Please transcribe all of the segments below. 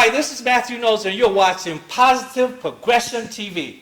Hi, this is Mathew Knowles, and you're watching Positive Progression TV.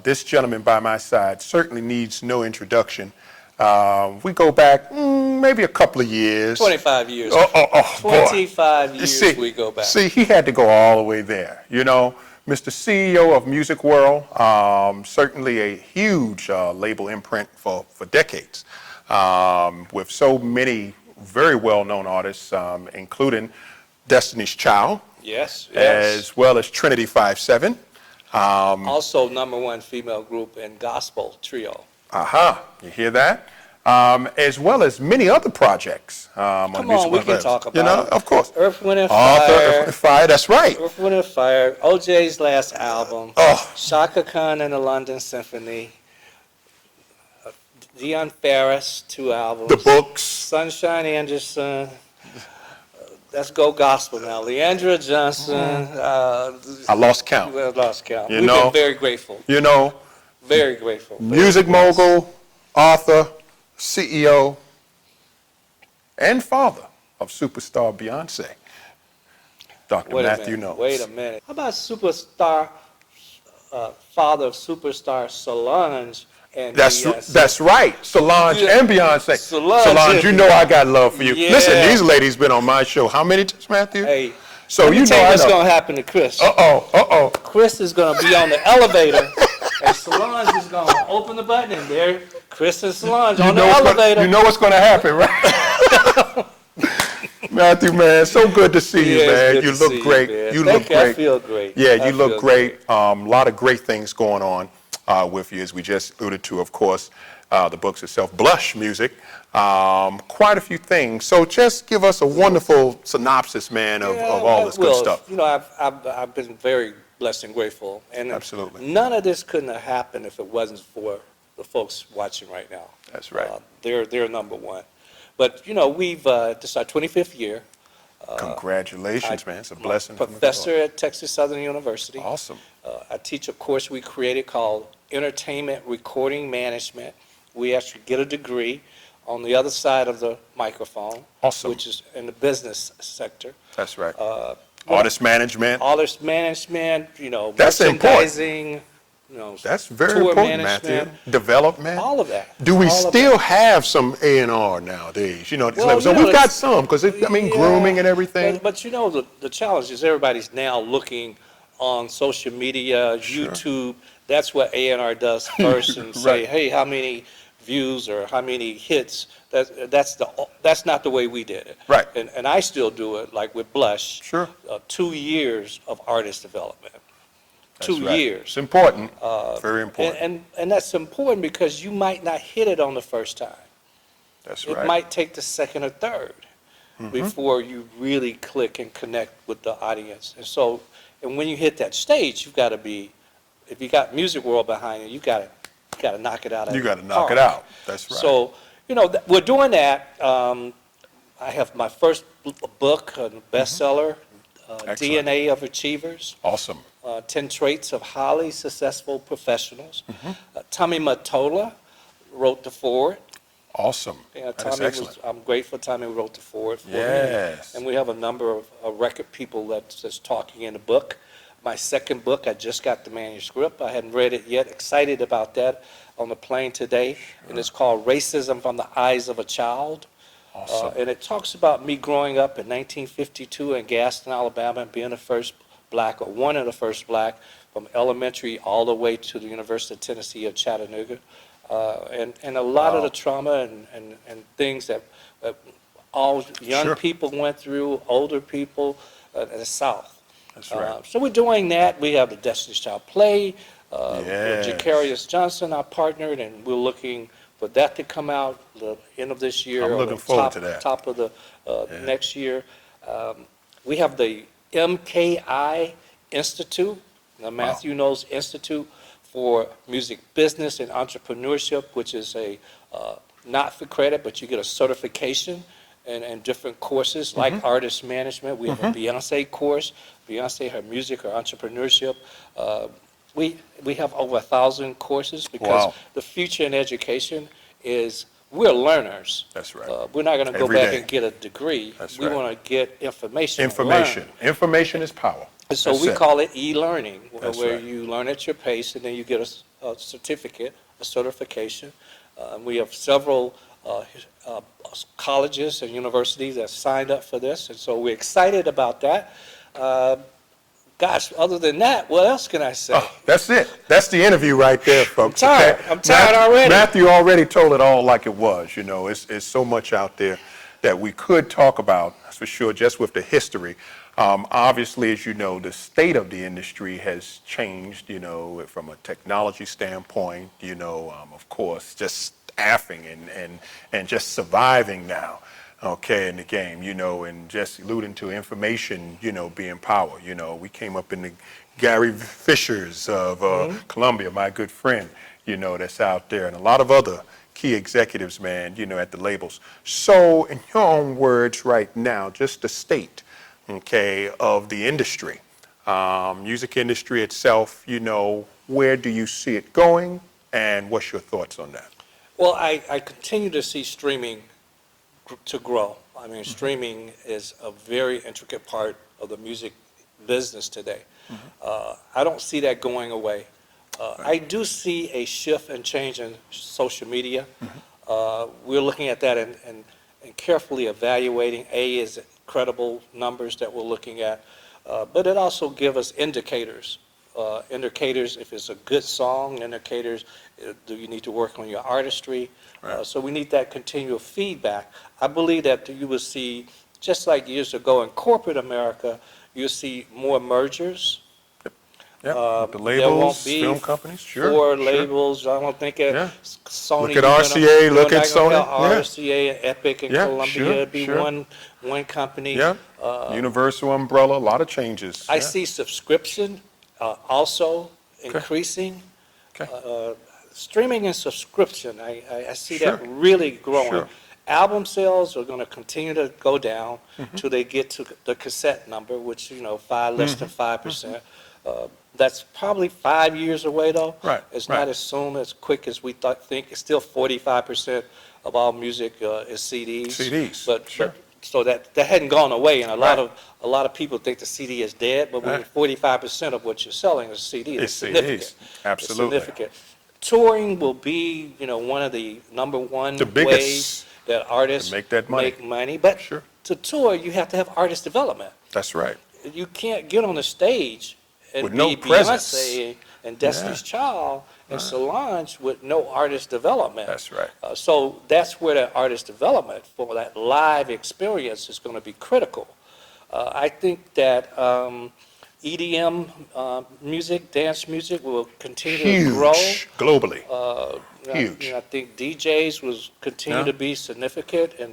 This gentleman by my side certainly needs no introduction. We go back maybe a couple of years. 25 years. 25 years we go back. See, he had to go all the way there. You know, Mr. CEO of Music World, certainly a huge label imprint for decades, with so many very well-known artists, including Destiny's Child. Yes. As well as Trinity 5-7. Also #1 female group in gospel trio. You hear that? As well as many other projects. Come on, we can talk about it. Of course. Earth, Wind, and Fire. Earth, Wind, and Fire, that's right. Earth, Wind, and Fire. OJ's last album. Oh. Shaka Khan and the London Symphony. Dion Ferris, 2 albums. The books. Sunshine Anderson. Let's go gospel now. Leandra Johnson. I lost count. I lost count. We've been very grateful. You know. Very grateful. Music mogul, author, CEO, and father of superstar Beyonce, Dr. Mathew Knowles. Wait a minute. How about superstar, father of superstar Solange? And that's right, Solange and Beyonce. Solange, you know I got love for you. Yeah. Listen, these ladies been on my show. How many times, Matthew? Hey, so let me tell you what's going to happen to Chris. Chris is going to be on the elevator, and Solange is going to open the button, and there, Chris and Solange on the elevator. You know what's going to happen, right? Matthew, man, so good to see you, man. You look great. You look great. I feel great. Yeah, you look great. A lot of great things going on with you, as we just alluded to, of course, the books itself, Blush Music, quite a few things. So just give us a wonderful synopsis, man, of all this good stuff. You know, I've been very blessed and grateful. And absolutely. None of this couldn't have happened if it wasn't for the folks watching right now. That's right. They're #1. But, you know, this is our 25th year. Congratulations, man. It's a blessing. Professor at Texas Southern University. Awesome. I teach a course we created called Entertainment Recording Management. We actually get a degree on the other side of the microphone, which is in the business sector. That's right. Artist management. Artist management, you know, that's merchandising, important. You know, that's very important, Matthew. Development. All of that. Do we still have some A&R nowadays? You know, so we've got some, because, grooming and everything. But you know, the challenge is everybody's now looking on social media, YouTube. That's what A&R does first, and say, hey, how many views or how many hits? That's not the way we did it. Right. And I still do it, like with Blush. Sure. 2 years of artist development. That's 2 right. years. It's important. Very important. And that's important because you might not hit it on the first time. That's right. It might take the second or third before you really click and connect with the audience. And when you hit that stage, you've got to be, if you got Music World behind you, you got to knock it out. You got to knock it out. That's right. So, you know, we're doing that. I have my first book, a bestseller, DNA of Achievers. Awesome. 10 Traits of Highly Successful Professionals. Tommy Mottola wrote the foreword. Awesome. Yeah, That's excellent. I'm grateful Tommy wrote the foreword for me. And we have a number of record people that's talking in the book. My second book, I just got the manuscript. I hadn't read it yet. Excited about that on the plane today. And it's called Racism from the Eyes of a Child. Awesome. And it talks about me growing up in 1952 in Gaston, Alabama, and being the first black, or one of the first black, from elementary all the way to the University of Tennessee at Chattanooga. And a lot of the trauma and things that all young Sure. people went through, older people in the South. That's right. So we're doing that. We have the Destiny's Child play. Yes. Jacarius Johnson, I partnered, and we're looking for that to come out the end of this year. I'm or looking the forward to that. Top of the Yeah. next year. We have the MKI Institute, the Mathew Knowles Institute for Music Business and Entrepreneurship, which is a not for credit, but you get a certification and different courses like artist management. We have a Beyonce course, Beyonce, her music, her entrepreneurship. We have over 1,000 courses because Wow. the future in education is we're learners. That's right. We're not going to go Every back day. and get a degree. That's We right. want to get information. and Information. learn. Information is power. And so That's we it. call it e-learning, That's where right. you learn at your pace and then you get a certificate, a certification. We have several colleges and universities that signed up for this, and so we're excited about that. Gosh, other than that, what else can I say? Oh, that's it. That's the interview right there, folks. I'm tired. I'm tired already. Matthew already told it all like it was. You know, it's so much out there that we could talk about, that's for sure, just with the history. Obviously, as you know, the state of the industry has changed, you know, from a technology standpoint, you know, of course, just staffing and just surviving now. Okay, in the game, you know, and just alluding to information, you know, being power. You know, we came up in the Gary Fishers of Columbia, my good friend, you know, that's out there, and a lot of other key executives, man, you know, at the labels. So, in your own words right now, just the state, okay, of the industry, music industry itself, you know, where do you see it going, and what's your thoughts on that? Well, I continue to see streaming to grow. I mean, streaming is a very intricate part of the music business today. I don't see that going away. I do see a shift and change in social media. We're looking at that and carefully evaluating. Is it credible numbers that we're looking at? But it also gives us indicators. Indicators if it's a good song, indicators do you need to work on your artistry. Right. So we need that continual feedback. I believe that you will see, just like years ago in corporate America, you'll see more mergers. Yeah, the There won't labels, be film companies, sure. four sure. labels. I don't think Yeah. Sony. Look at RCA, look at Sony, yeah. RCA and Epic and Yeah, Columbia. sure, It'd be sure. one company. Yeah, Universal umbrella, a lot of changes. I yeah. see subscription also increasing. Okay. Streaming and subscription, I see Sure. that really growing. Sure. Album sales are going to continue to go down till they get to the cassette number, which, you know, less than 5%. That's probably 5 years away, though. Right, It's right. not as soon, as quick as we think. It's still 45% of all music is CDs. CDs, But, sure. but so that hadn't gone away, and a Right. lot of people think the CD is dead, but when Right. 45% of what you're selling is CD, It's it's significant. CDs, absolutely. It's significant. Touring will be, you know, one of the number one The biggest ways that artists to make that money. make money. But Sure. to tour, you have to have artist development. That's right. You can't get on the stage and With be no presence. Beyonce and Destiny's Yeah. Child and Solange with no artist development. That's right. So that's where that artist development for that live experience is going to be critical. I think that EDM music, dance music will continue to grow. Huge, globally. Huge. I think DJs will continue Yeah. to be significant, and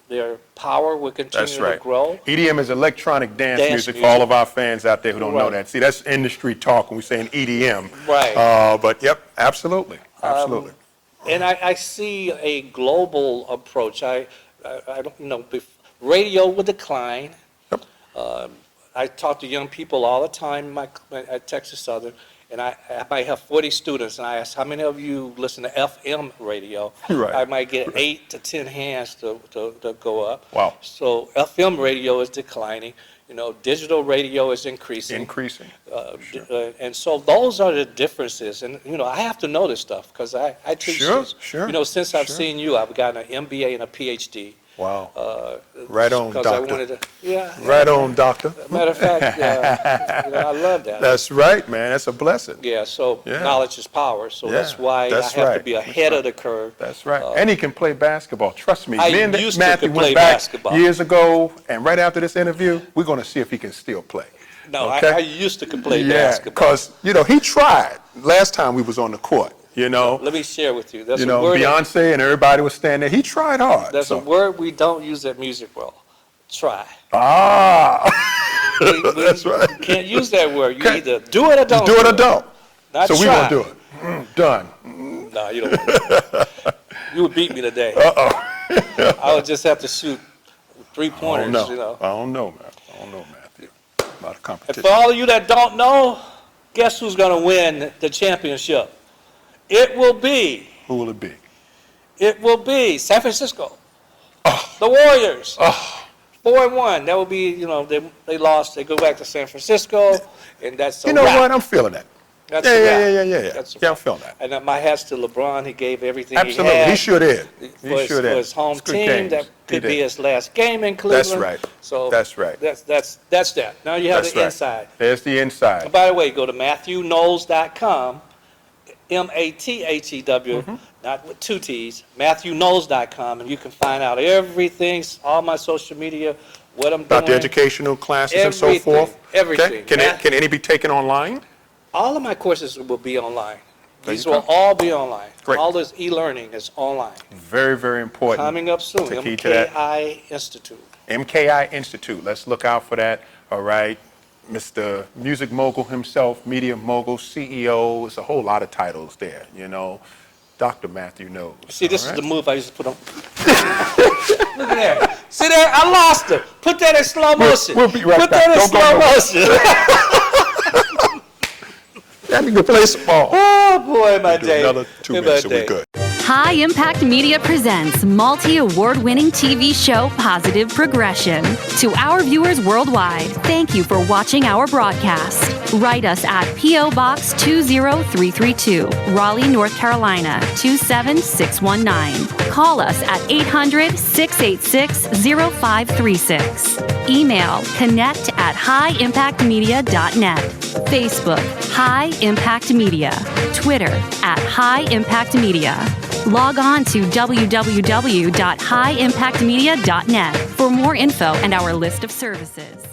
their power will continue That's to right. grow. EDM is electronic dance Dance music for music. all of our fans out there who don't know Right. that. See, that's industry talk when we saying EDM. Right. But yep, absolutely, absolutely. And I see a global approach. I don't, you know, radio will decline. Yep. I talk to young people all the time at Texas Southern, and I might have 40 students, and I ask, how many of you listen to FM radio? Right. I might get 8 to 10 hands to go up. Wow. So FM radio is declining. You know, digital radio is increasing. Increasing. And so those are the differences. And, you know, I have to know this stuff because I teach Sure, this. sure, You know, since I've sure. seen you, I've gotten an MBA and a PhD. Wow. Right on, because I doctor. wanted to, yeah. Right on, doctor. Matter of fact, I love that. That's right, man. That's a blessing. Yeah, so Yeah. knowledge is power, so Yeah, that's why that's I have right. to be That's ahead right. of the curve. That's right. And he can play basketball. Trust me. I Me and used to Matthew could play went back basketball. years ago, and right after this interview, we're going to see if he can still play. No, Okay? I used to play Yeah, basketball. because, he tried last time we was on the court, Let me share with you. That's a word. Beyonce and everybody was standing there. He tried hard. That's a word we don't use at Music World. Try. Ah, that's right. You can't use that word. You either do it or don't. Do it or don't. Not So we try. won't do it. Done. No, you don't want to do it. You would beat me today. Uh-oh. I would just have to shoot 3 pointers, I don't know, man. I don't know, Matthew. A lot of And competition. for all of you that don't know, guess who's going to win the championship? It will be. Who will it be? It will be San Francisco. The Warriors. 4-1. That will be, they lost. They go back to San Francisco, and that's a You know wrap. what? I'm feeling it. That's a wrap. Yeah. That's a Yeah, I'm wrap. feeling that. And my hat's to LeBron. He gave everything Absolutely. he had. He sure did. For He sure for did. his home It's good team. games. That He could be did. his last game in Cleveland. That's right. So That's right. That's that. Now you have That's the right. inside. There's the inside. And by the way, go to MathewKnowles.com, MatheW, not with 2 T's, MathewKnowles.com, and you can find out everything, all my social media, what I'm About the doing. educational classes and so Everything, forth. everything. Okay. Can any be taken online? All of my courses will be online. There These you will go. all be online. Great. All this e-learning is online. Very, very important. Coming up soon, The key to that. MKI Institute. MKI Institute. Let's look out for that. All right. Mr. Music Mogul himself, Media Mogul, CEO. It's a whole lot of titles there, Dr. Mathew Knowles. See, this all is right? the move I used to put on. Look at there. See there? I lost her. Put that in slow motion. we'll be right Put back. that in Don't go slow nowhere. motion. That nigga play some ball. Oh, boy, my Do day. another 2 My minutes and day. we're good. High Impact Media presents multi-award-winning TV show Positive Progression. To our viewers worldwide, thank you for watching our broadcast. Write us at P.O. Box 20332, Raleigh, North Carolina 27619. Call us at 800-686-0536. Email connect@highimpactmedia.net. Facebook, High Impact Media. Twitter, @High Impact Media. Log on to www.highimpactmedia.net for more info and our list of services.